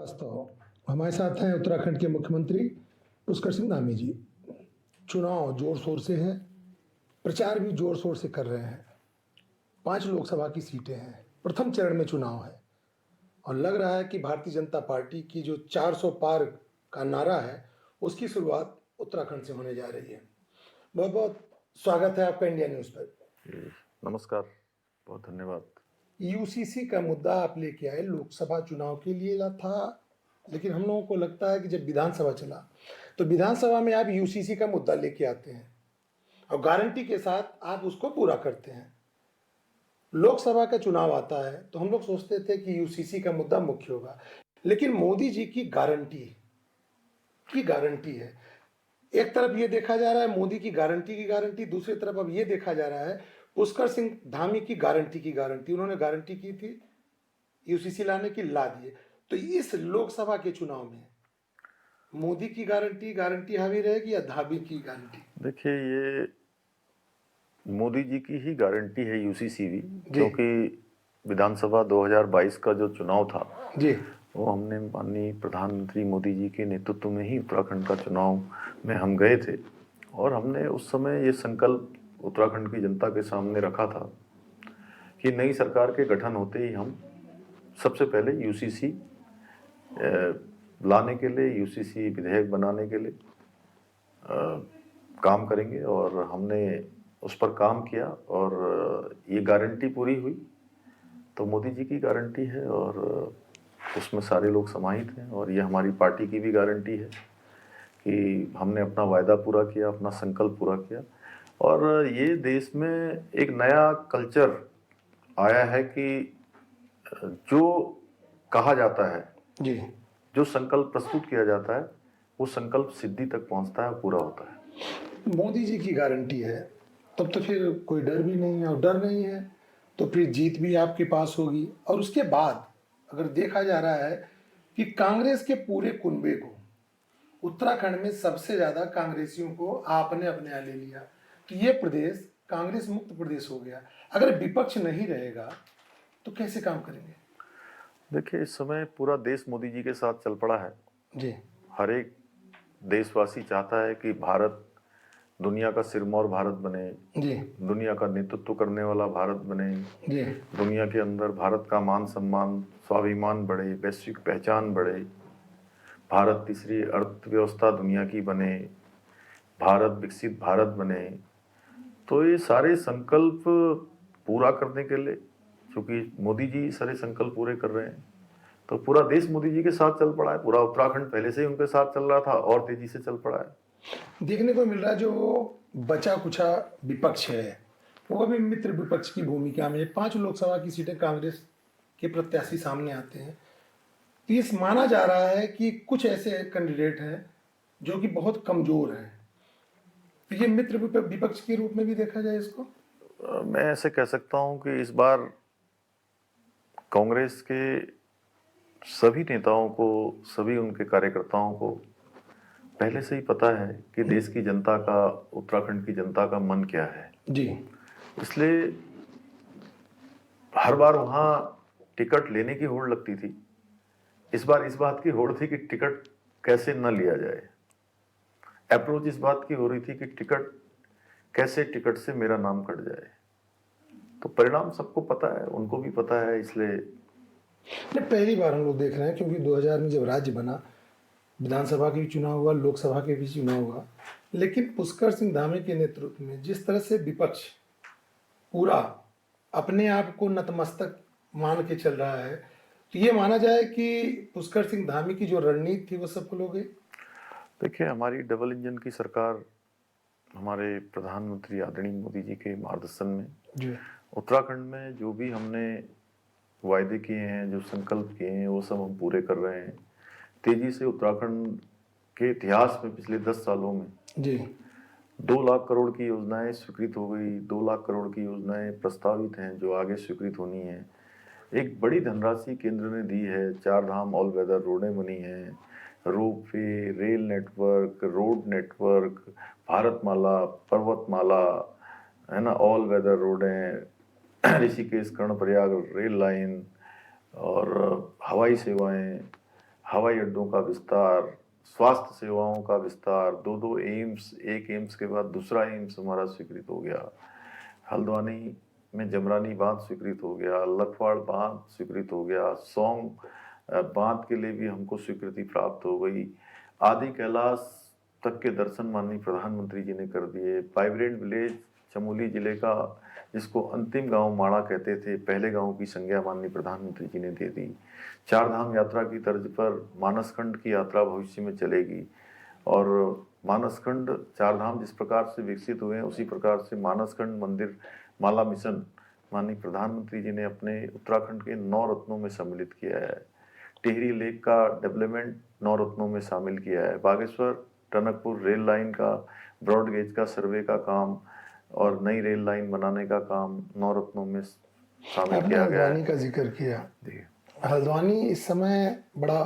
श्रीवास्तव हमारे साथ हैं उत्तराखंड के मुख्यमंत्री पुष्कर सिंह धामी जी। चुनाव जोर शोर से है, प्रचार भी जोर शोर से कर रहे हैं। 5 लोकसभा की सीटें हैं, प्रथम चरण में चुनाव है और लग रहा है कि भारतीय जनता पार्टी की जो 400 पार का नारा है उसकी शुरुआत उत्तराखंड से होने जा रही है। बहुत बहुत स्वागत है आपका इंडिया न्यूज़ पर। नमस्कार, बहुत धन्यवाद। यूसीसी का मुद्दा आप लेके आए, लोकसभा चुनाव के लिए था, लेकिन हम लोगों को लगता है कि जब विधानसभा चला तो विधानसभा में आप यूसीसी का मुद्दा लेके आते हैं और गारंटी के साथ आप उसको पूरा करते हैं। लोकसभा का चुनाव आता है तो हम लोग सोचते थे कि यूसीसी का मुद्दा मुख्य होगा, लेकिन मोदी जी की गारंटी है। एक तरफ ये देखा जा रहा है मोदी की गारंटी, दूसरी तरफ अब ये देखा जा रहा है पुष्कर सिंह धामी की गारंटी। उन्होंने गारंटी की थी यूसीसी लाने की, ला दिए। तो इस लोकसभा के चुनाव में मोदी की गारंटी हावी रहेगी या धामी की गारंटी? देखिए, ये मोदी जी की ही गारंटी है यूसीसी भी, क्योंकि विधानसभा 2022 का जो चुनाव था जी, वो हमने माननीय प्रधानमंत्री मोदी जी के नेतृत्व में ही उत्तराखंड का चुनाव में हम गए थे और हमने उस समय ये संकल्प उत्तराखंड की जनता के सामने रखा था कि नई सरकार के गठन होते ही हम सबसे पहले यूसीसी लाने के लिए, यूसीसी विधेयक बनाने के लिए काम करेंगे और हमने उस पर काम किया और ये गारंटी पूरी हुई। तो मोदी जी की गारंटी है और उसमें सारे लोग समाहित हैं और ये हमारी पार्टी की भी गारंटी है कि हमने अपना वायदा पूरा किया, अपना संकल्प पूरा किया। और ये देश में एक नया कल्चर आया है कि जो कहा जाता है जी, जो संकल्प प्रस्तुत किया जाता है वो संकल्प सिद्धि तक पहुंचता है, पूरा होता है। मोदी जी की गारंटी है तब तो फिर कोई डर भी नहीं है, और डर नहीं है तो फिर जीत भी आपके पास होगी। और उसके बाद अगर देखा जा रहा है कि कांग्रेस के पूरे कुनबे को उत्तराखंड में सबसे ज्यादा कांग्रेसियों को आपने अपने यहाँ ले लिया, तो ये प्रदेश कांग्रेस मुक्त प्रदेश हो गया। अगर विपक्ष नहीं रहेगा तो कैसे काम करेंगे? देखिए, इस समय पूरा देश मोदी जी के साथ चल पड़ा है जी, हर एक देशवासी चाहता है कि भारत दुनिया का सिरमौर भारत बने, जी, दुनिया का नेतृत्व करने वाला भारत बने, जी, दुनिया के अंदर भारत का मान सम्मान, स्वाभिमान बढ़े, वैश्विक पहचान बढ़े, भारत तीसरी अर्थव्यवस्था दुनिया की बने, भारत विकसित भारत बने। तो ये सारे संकल्प पूरा करने के लिए, क्योंकि मोदी जी सारे संकल्प पूरे कर रहे हैं, तो पूरा देश मोदी जी के साथ चल पड़ा है। पूरा उत्तराखंड पहले से ही उनके साथ चल रहा था और तेजी से चल पड़ा है। देखने को मिल रहा है जो बचा कुचा विपक्ष है वो भी मित्र विपक्ष की भूमिका में। 5 लोकसभा की सीटें कांग्रेस के प्रत्याशी सामने आते हैं, तो ये माना जा रहा है कि कुछ ऐसे कैंडिडेट हैं जो कि बहुत कमजोर हैं, तो ये मित्र विपक्ष के रूप में भी देखा जाए इसको? मैं ऐसे कह सकता हूं कि इस बार कांग्रेस के सभी नेताओं को, सभी उनके कार्यकर्ताओं को पहले से ही पता है कि देश की जनता का, उत्तराखंड की जनता का मन क्या है। जी, इसलिए हर बार वहां टिकट लेने की होड़ लगती थी, इस बार इस बात की होड़ थी कि टिकट कैसे न लिया जाए। अप्रोच इस बात की हो रही थी कि टिकट से मेरा नाम कट जाए। तो परिणाम सबको पता है, उनको भी पता है, इसलिए पहली बार हम लोग देख रहे हैं, क्योंकि 2000 में जब राज्य बना, विधानसभा के भी चुनाव हुआ, लोकसभा के भी चुनाव हुआ, लेकिन पुष्कर सिंह धामी के नेतृत्व में जिस तरह से विपक्ष पूरा अपने आप को नतमस्तक मान के चल रहा है, तो ये माना जाए कि पुष्कर सिंह धामी की जो रणनीति थी वो सफल हो गई। देखिए, हमारी डबल इंजन की सरकार हमारे प्रधानमंत्री आदरणीय मोदी जी के मार्गदर्शन में जी, उत्तराखंड में जो भी हमने वायदे किए हैं, जो संकल्प किए हैं, वो सब हम पूरे कर रहे हैं। तेजी से उत्तराखंड के इतिहास में पिछले 10 सालों में जी, 2 लाख करोड़ की योजनाएं स्वीकृत हो गई। 2 लाख करोड़ की योजनाएं प्रस्तावित हैं जो आगे स्वीकृत होनी है। एक बड़ी धनराशि केंद्र ने दी है। 4 धाम ऑल वेदर रोडें बनी हैं, ropeway, rail network, road network, Bharatmala, पर्वतमाला, है ना, ऑल वेदर रोडें, ऋषिकेश कर्णप्रयाग रेल लाइन और हवाई सेवाएं, हवाई अड्डों का विस्तार, स्वास्थ्य सेवाओं का विस्तार, 2-2 एम्स, एक एम्स के बाद दूसरा एम्स हमारा स्वीकृत हो गया। हल्द्वानी में जमरानी बांध स्वीकृत हो गया, लखवाड़ बांध स्वीकृत हो गया, सौंग बांध के लिए भी हमको स्वीकृति प्राप्त हो गई। आदि कैलाश तक के दर्शन माननीय प्रधानमंत्री जी ने कर दिए। वाइब्रेंट विलेज चमोली जिले का, जिसको अंतिम गांव माड़ा कहते थे, पहले गांव की संज्ञा माननीय प्रधानमंत्री जी ने दे दी। चार धाम यात्रा की तर्ज पर मानसखंड की यात्रा भविष्य में चलेगी और मानसखंड चार धाम जिस प्रकार से विकसित हुए हैं उसी प्रकार से मानसखंड मंदिर माला मिशन माननीय प्रधानमंत्री जी ने अपने उत्तराखंड के 9 रत्नों में सम्मिलित किया है। टिहरी लेक का डेवलपमेंट 9 रत्नों में शामिल किया है। बागेश्वर टनकपुर रेल लाइन का ब्रॉड गेज का सर्वे का काम और नई रेल लाइन बनाने का काम 9 रत्नों में शामिल आपने किया गया है। हल्द्वानी का जिक्र किया। जी। हल्द्वानी इस समय बड़ा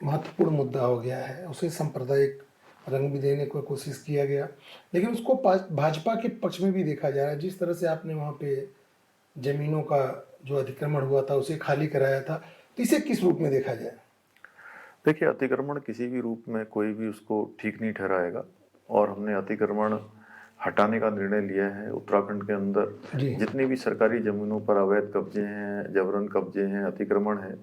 महत्वपूर्ण मुद्दा हो गया है, उसे सांप्रदायिक रंग भी देने की कोशिश किया गया, लेकिन उसको भाजपा के पक्ष में भी देखा जा रहा है। जिस तरह से आपने वहाँ पे जमीनों का जो अतिक्रमण हुआ था उसे खाली कराया था, तो इसे किस रूप में देखा जाए? देखिए, अतिक्रमण किसी भी रूप में कोई भी उसको ठीक नहीं ठहराएगा और हमने अतिक्रमण हटाने का निर्णय लिया है। उत्तराखंड के अंदर जी। जितनी भी सरकारी जमीनों पर अवैध कब्जे हैं, जबरन कब्जे हैं, अतिक्रमण है,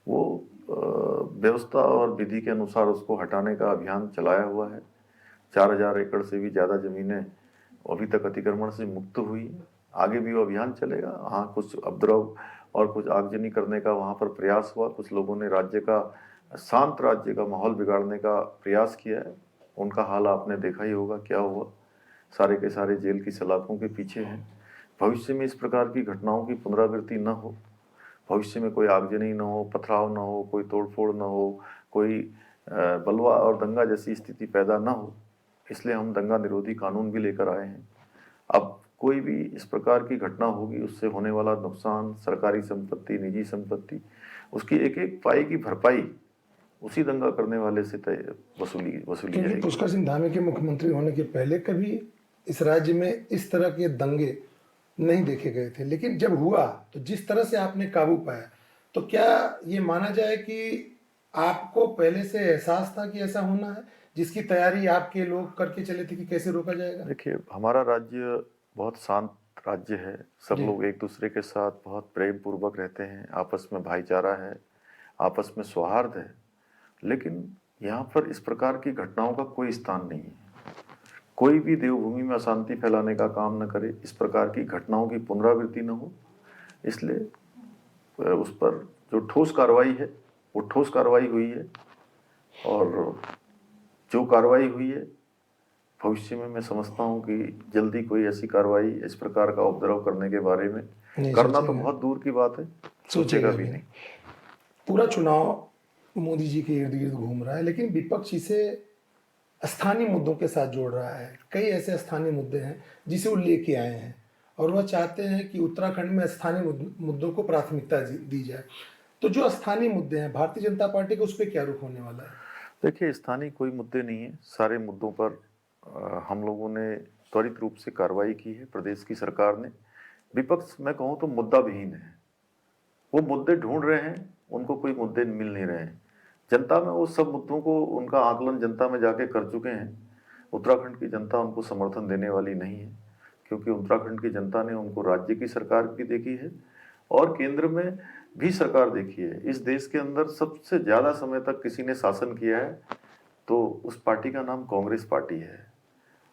वो व्यवस्था और विधि के अनुसार उसको हटाने का अभियान चलाया हुआ है। 4000 एकड़ से भी ज़्यादा ज़मीनें अभी तक अतिक्रमण से मुक्त हुई। आगे भी वो अभियान चलेगा। हाँ, कुछ उपद्रव और कुछ आगजनी करने का वहाँ पर प्रयास हुआ। कुछ लोगों ने राज्य का शांत राज्य का माहौल बिगाड़ने का प्रयास किया है। उनका हाल आपने देखा ही होगा क्या हुआ। सारे के सारे जेल की सलाखों के पीछे हैं। भविष्य में इस प्रकार की घटनाओं की पुनरावृत्ति न हो, भविष्य में कोई आगजनी न हो, पथराव न हो, कोई तोड़फोड़ न हो, कोई बलवा और दंगा जैसी स्थिति पैदा न हो, इसलिए हम दंगा निरोधी कानून भी लेकर आए हैं। अब कोई भी इस प्रकार की घटना होगी, उससे होने वाला नुकसान, सरकारी संपत्ति, निजी संपत्ति, उसकी एक एक पाई की भरपाई उसी दंगा करने वाले से वसूली क्योंकि जाएगी। पुष्कर सिंह धामी के मुख्यमंत्री होने के पहले कभी इस राज्य में इस तरह के दंगे नहीं देखे गए थे, लेकिन जब हुआ तो जिस तरह से आपने काबू पाया, तो क्या ये माना जाए कि आपको पहले से एहसास था कि ऐसा होना है, जिसकी तैयारी आपके लोग करके चले थे कि कैसे रोका जाएगा? देखिए, हमारा राज्य बहुत शांत राज्य है। सब जी। लोग एक दूसरे के साथ बहुत प्रेम पूर्वक रहते हैं, आपस में भाईचारा है, आपस में सौहार्द है। लेकिन यहाँ पर इस प्रकार की घटनाओं का कोई स्थान नहीं है। कोई भी देवभूमि में अशांति फैलाने का काम न करे, इस प्रकार की घटनाओं की पुनरावृत्ति न हो, इसलिए उस पर जो ठोस कार्रवाई है वो ठोस कार्रवाई हुई है और जो कार्रवाई हुई है भविष्य में मैं समझता हूँ कि जल्दी कोई ऐसी कार्रवाई इस प्रकार का उपद्रव करने के बारे में नहीं करना तो सोचेगा। बहुत दूर की बात है, सोचेगा भी भी नहीं। पूरा चुनाव मोदी जी के इर्द गिर्द घूम रहा है, लेकिन विपक्ष इसे स्थानीय मुद्दों के साथ जोड़ रहा है। कई ऐसे स्थानीय मुद्दे हैं जिसे वो लेके आए हैं और वह चाहते हैं कि उत्तराखंड में स्थानीय मुद्दों को प्राथमिकता दी जाए। तो जो स्थानीय मुद्दे हैं, भारतीय जनता पार्टी का उस पर क्या रुख होने वाला है? देखिए, स्थानीय कोई मुद्दे नहीं है। सारे मुद्दों पर हम लोगों ने त्वरित रूप से कार्रवाई की है। प्रदेश की सरकार ने, विपक्ष मैं कहूँ तो मुद्दा विहीन है। वो मुद्दे ढूंढ रहे हैं, उनको कोई मुद्दे मिल नहीं रहे हैं। जनता में वो सब मुद्दों को उनका आकलन जनता में जाके कर चुके हैं। उत्तराखंड की जनता उनको समर्थन देने वाली नहीं है, क्योंकि उत्तराखंड की जनता ने उनको राज्य की सरकार भी देखी है और केंद्र में भी सरकार देखी है। इस देश के अंदर सबसे ज़्यादा समय तक किसी ने शासन किया है तो उस पार्टी का नाम कांग्रेस पार्टी है।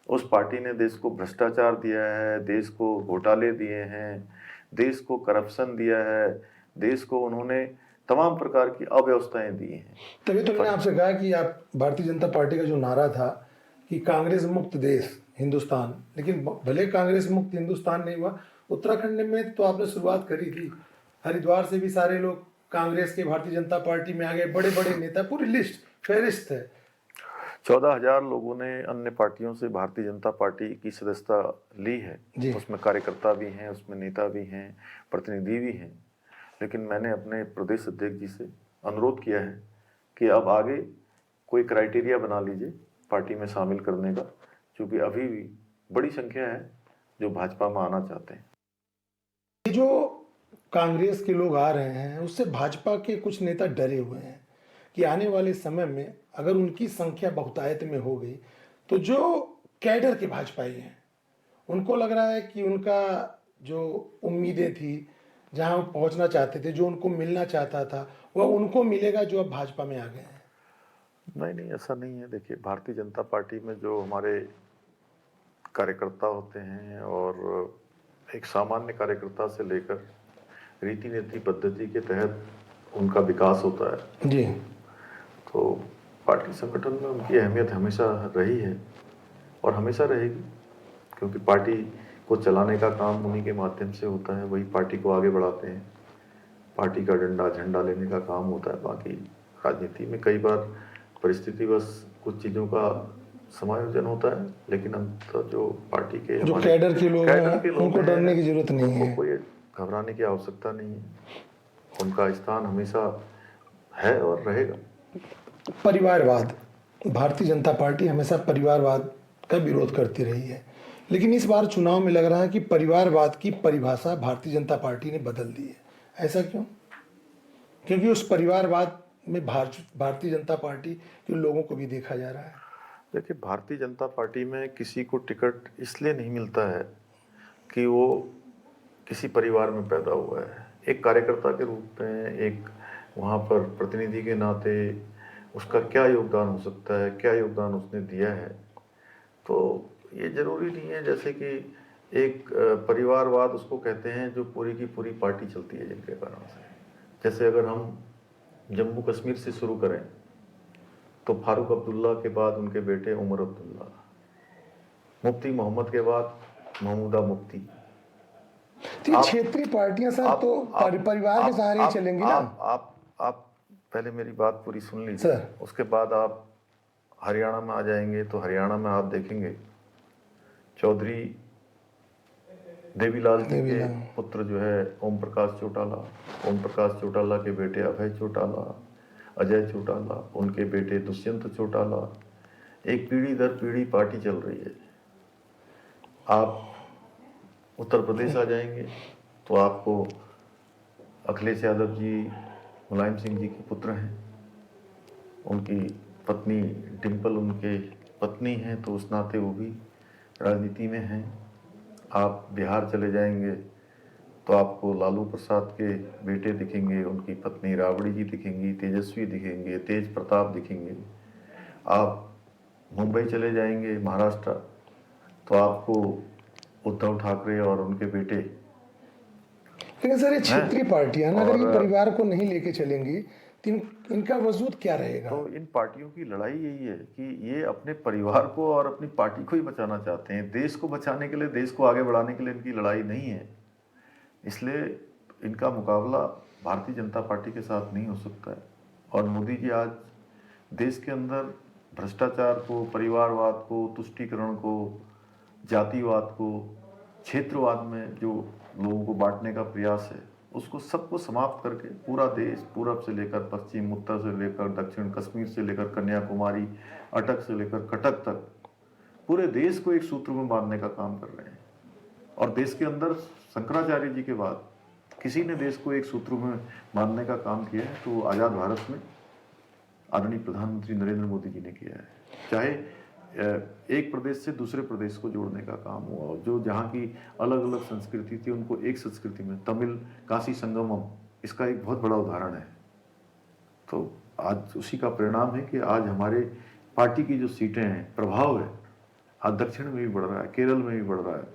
उस पार्टी ने देश को भ्रष्टाचार दिया है, देश को घोटाले दिए हैं, देश को करप्शन दिया है, देश को उन्होंने तमाम प्रकार की अव्यवस्थाएं दी हैं। तभी तो मैंने आपसे कहा कि आप भारतीय जनता पार्टी का जो नारा था कि कांग्रेस मुक्त देश हिंदुस्तान, लेकिन भले कांग्रेस मुक्त हिंदुस्तान नहीं हुआ, उत्तराखंड में तो आपने शुरुआत करी थी। हरिद्वार से भी सारे लोग कांग्रेस के भारतीय जनता पार्टी में आ गए, बड़े बड़े नेता, पूरी लिस्ट फहरिस्त है। 14,000 लोगों ने अन्य पार्टियों से भारतीय जनता पार्टी की सदस्यता ली है। उसमें कार्यकर्ता भी हैं, उसमें नेता भी हैं, प्रतिनिधि भी हैं। लेकिन मैंने अपने प्रदेश अध्यक्ष जी से अनुरोध किया है कि अब आगे कोई क्राइटेरिया बना लीजिए पार्टी में शामिल करने का, क्योंकि अभी भी बड़ी संख्या है जो भाजपा में आना चाहते हैं। ये जो कांग्रेस के लोग आ रहे हैं उससे भाजपा के कुछ नेता डरे हुए हैं कि आने वाले समय में अगर उनकी संख्या बहुतायत में हो गई तो जो कैडर के भाजपाई हैं उनको लग रहा है कि उनका जो उम्मीदें थी, जहां वो पहुंचना चाहते थे, जो उनको मिलना चाहता था, वह उनको मिलेगा जो अब भाजपा में आ गए हैं। नहीं नहीं, ऐसा नहीं है। देखिए, भारतीय जनता पार्टी में जो हमारे कार्यकर्ता होते हैं और एक सामान्य कार्यकर्ता से लेकर रीति नीति पद्धति के तहत उनका विकास होता है। जी। तो पार्टी संगठन में उनकी अहमियत हमेशा रही है और हमेशा रहेगी, क्योंकि पार्टी को चलाने का काम उन्हीं के माध्यम से होता है। वही पार्टी को आगे बढ़ाते हैं, पार्टी का झंडा लेने का काम होता है। बाकी राजनीति में कई बार परिस्थितिवश कुछ चीज़ों का समायोजन होता है, लेकिन अंततः जो पार्टी के जो हमारे कैडर के लोग हैं उनको हैं, डरने की जरूरत नहीं उनको है। कोई घबराने की आवश्यकता नहीं है। उनका स्थान हमेशा है और रहेगा। परिवारवाद, भारतीय जनता पार्टी हमेशा परिवारवाद का विरोध करती रही है, लेकिन इस बार चुनाव में लग रहा है कि परिवारवाद की परिभाषा भारतीय जनता पार्टी ने बदल दी है। ऐसा क्यों? क्योंकि उस परिवारवाद में भारतीय जनता पार्टी के लोगों को भी देखा जा रहा है। देखिए, भारतीय जनता पार्टी में किसी को टिकट इसलिए नहीं मिलता है कि वो किसी परिवार में पैदा हुआ है। एक कार्यकर्ता के रूप में, एक वहाँ पर प्रतिनिधि के नाते उसका क्या योगदान हो सकता है, क्या योगदान उसने दिया है। तो ये जरूरी नहीं है जैसे कि एक परिवारवाद उसको कहते हैं जो पूरी की पूरी पार्टी चलती है जिनके कारण से। जैसे अगर हम जम्मू कश्मीर से शुरू करें तो फारूक अब्दुल्ला के बाद उनके बेटे उमर अब्दुल्ला, मुफ्ती मोहम्मद के बाद महमूदा मुफ्ती। तो ये क्षेत्रीय पार्टियां सर तो परिवार के सहारे ही चलेंगी ना। आप पहले मेरी बात पूरी सुन लीजिए सर। उसके बाद आप हरियाणा में आ जाएंगे तो हरियाणा में आप देखेंगे चौधरी देवीलाल जी के पुत्र जो है ओम प्रकाश चौटाला के बेटे अभय चौटाला, अजय चौटाला, उनके बेटे दुष्यंत चौटाला। एक पीढ़ी दर पीढ़ी पार्टी चल रही है। आप उत्तर प्रदेश आ जाएंगे तो आपको अखिलेश यादव जी मुलायम सिंह जी के पुत्र हैं, उनकी पत्नी डिम्पल उनके पत्नी हैं, तो उस नाते वो भी राजनीति में हैं। आप बिहार चले जाएंगे तो आपको लालू प्रसाद के बेटे दिखेंगे, उनकी पत्नी राबड़ी जी दिखेंगी, तेजस्वी दिखेंगे, तेज प्रताप दिखेंगे। आप मुंबई चले जाएंगे महाराष्ट्र तो आपको उद्धव ठाकरे और उनके बेटे। लेकिन सर ये क्षेत्रीय पार्टियां ना, अगर ये परिवार को नहीं लेके चलेंगी तो इनका वजूद क्या रहेगा? तो इन पार्टियों की लड़ाई यही है कि ये अपने परिवार को और अपनी पार्टी को ही बचाना चाहते हैं। देश को बचाने के लिए, देश को आगे बढ़ाने के लिए इनकी लड़ाई नहीं है। इसलिए इनका मुकाबला भारतीय जनता पार्टी के साथ नहीं हो सकता है। और मोदी जी आज देश के अंदर भ्रष्टाचार को, परिवारवाद को, तुष्टीकरण को, जातिवाद को, क्षेत्रवाद में जो लोगों को बांटने का प्रयास है, उसको सबको समाप्त करके पूरा देश, पूरब से लेकर पश्चिम, उत्तर से लेकर दक्षिण, कश्मीर से लेकर कन्याकुमारी, अटक से लेकर कटक तक पूरे देश को एक सूत्र में बांधने का काम कर रहे हैं। और देश के अंदर शंकराचार्य जी के बाद किसी ने देश को एक सूत्र में बांधने का काम किया है तो आज़ाद भारत में आदरणीय प्रधानमंत्री नरेंद्र मोदी जी ने किया है। चाहे एक प्रदेश से दूसरे प्रदेश को जोड़ने का काम हुआ, और जो जहाँ की अलग अलग संस्कृति थी उनको एक संस्कृति में, तमिल काशी संगमम इसका एक बहुत बड़ा उदाहरण है। तो आज उसी का परिणाम है कि आज हमारे पार्टी की जो सीटें हैं, प्रभाव है, आज दक्षिण में भी बढ़ रहा है, केरल में भी बढ़ रहा है।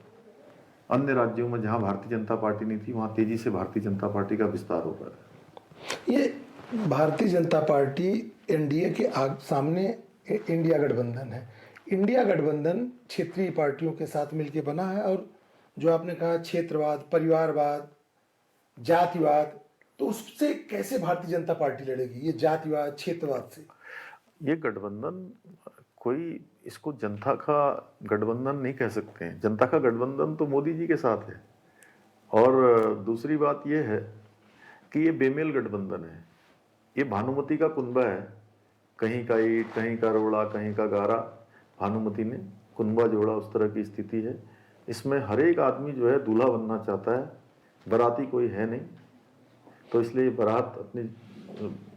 अन्य राज्यों में जहां भारतीय जनता पार्टी नहीं थी वहां तेजी से भारतीय जनता पार्टी का विस्तार हो रहा है। ये भारतीय जनता पार्टी एनडीए के सामने इंडिया गठबंधन है। इंडिया गठबंधन क्षेत्रीय पार्टियों के साथ मिलकर बना है, और जो आपने कहा क्षेत्रवाद, परिवारवाद, जातिवाद, तो उससे कैसे भारतीय जनता पार्टी लड़ेगी ये जातिवाद, क्षेत्रवाद से? ये गठबंधन कोई इसको जनता का गठबंधन नहीं कह सकते हैं। जनता का गठबंधन तो मोदी जी के साथ है। और दूसरी बात यह है कि ये बेमेल गठबंधन है। ये भानुमति का कुनबा है, कहीं का ईंट, कहीं का रोड़ा, कहीं का गारा। भानुमति ने कुनबा जोड़ा, उस तरह की स्थिति है। इसमें हर एक आदमी जो है दूल्हा बनना चाहता है, बाराती कोई है नहीं। तो इसलिए बारात अपनी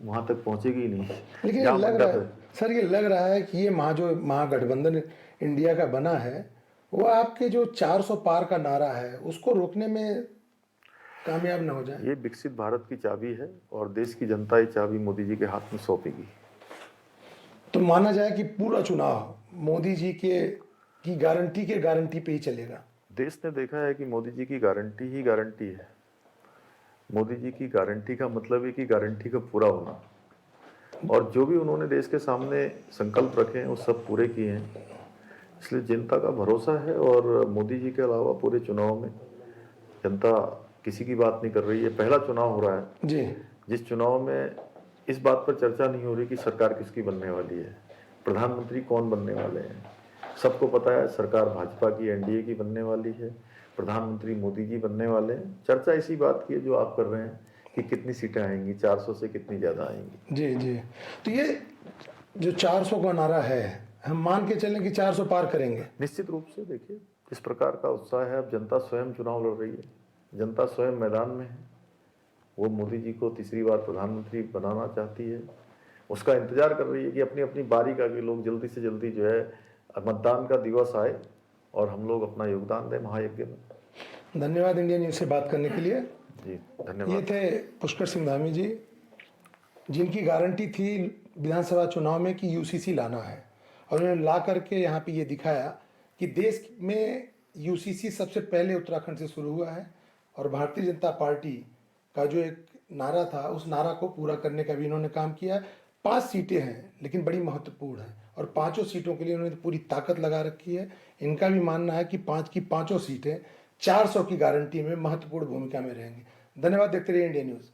वहाँ तक पहुँचेगी ही नहीं। लेकिन ये जहाँ लग मंडप रहा है सर, ये लग रहा है कि ये जो महागठबंधन इंडिया का बना है, वो आपके जो 400 पार का नारा है उसको रोकने में कामयाब ना हो जाए। ये विकसित भारत की चाबी है और देश की जनता ये चाबी मोदी जी के हाथ में सौंपेगी। तो माना जाए कि पूरा चुनाव मोदी जी की गारंटी पे ही चलेगा। देश ने देखा है कि मोदी जी की गारंटी ही गारंटी है। मोदी जी की गारंटी का मतलब है कि गारंटी का पूरा होना, और जो भी उन्होंने देश के सामने संकल्प रखे हैं वो सब पूरे किए हैं। इसलिए जनता का भरोसा है, और मोदी जी के अलावा पूरे चुनाव में जनता किसी की बात नहीं कर रही है। पहला चुनाव हो रहा है जी, जिस चुनाव में इस बात पर चर्चा नहीं हो रही कि सरकार किसकी बनने वाली है, प्रधानमंत्री कौन बनने वाले हैं। सबको पता है सरकार भाजपा की, एनडीए की बनने वाली है, प्रधानमंत्री मोदी जी बनने वाले हैं। चर्चा इसी बात की है जो आप कर रहे हैं कि कितनी सीटें आएंगी, 400 से कितनी ज़्यादा आएंगी। जी, जी। तो ये जो 400 का नारा है, हम मान के चलें कि 400 पार करेंगे। निश्चित रूप से देखिए इस प्रकार का उत्साह है। अब जनता स्वयं चुनाव लड़ रही है, जनता स्वयं मैदान में है। वो मोदी जी को तीसरी बार प्रधानमंत्री बनाना चाहती है, उसका इंतजार कर रही है कि अपनी अपनी बारी का कि लोग जल्दी से जल्दी जो है मतदान का दिवस आए और हम लोग अपना योगदान दें महायज्ञ में। धन्यवाद इंडिया न्यूज़ से बात करने के लिए। जी ये धन्यवाद। थे पुष्कर सिंह धामी जी, जिनकी गारंटी थी विधानसभा चुनाव में कि यूसीसी लाना है, और उन्होंने ला करके यहाँ पे ये दिखाया कि देश में यूसीसी सबसे पहले उत्तराखंड से शुरू हुआ है, और भारतीय जनता पार्टी का जो एक नारा था उस नारा को पूरा करने का भी इन्होंने काम किया। 5 सीटें हैं लेकिन बड़ी महत्वपूर्ण हैं, और 5 सीटों के लिए उन्होंने पूरी ताकत लगा रखी है। इनका भी मानना है कि 5 की 5 सीटें 400 की गारंटी में महत्वपूर्ण भूमिका में रहेंगी। धन्यवाद। देखते रहिए इंडिया न्यूज़।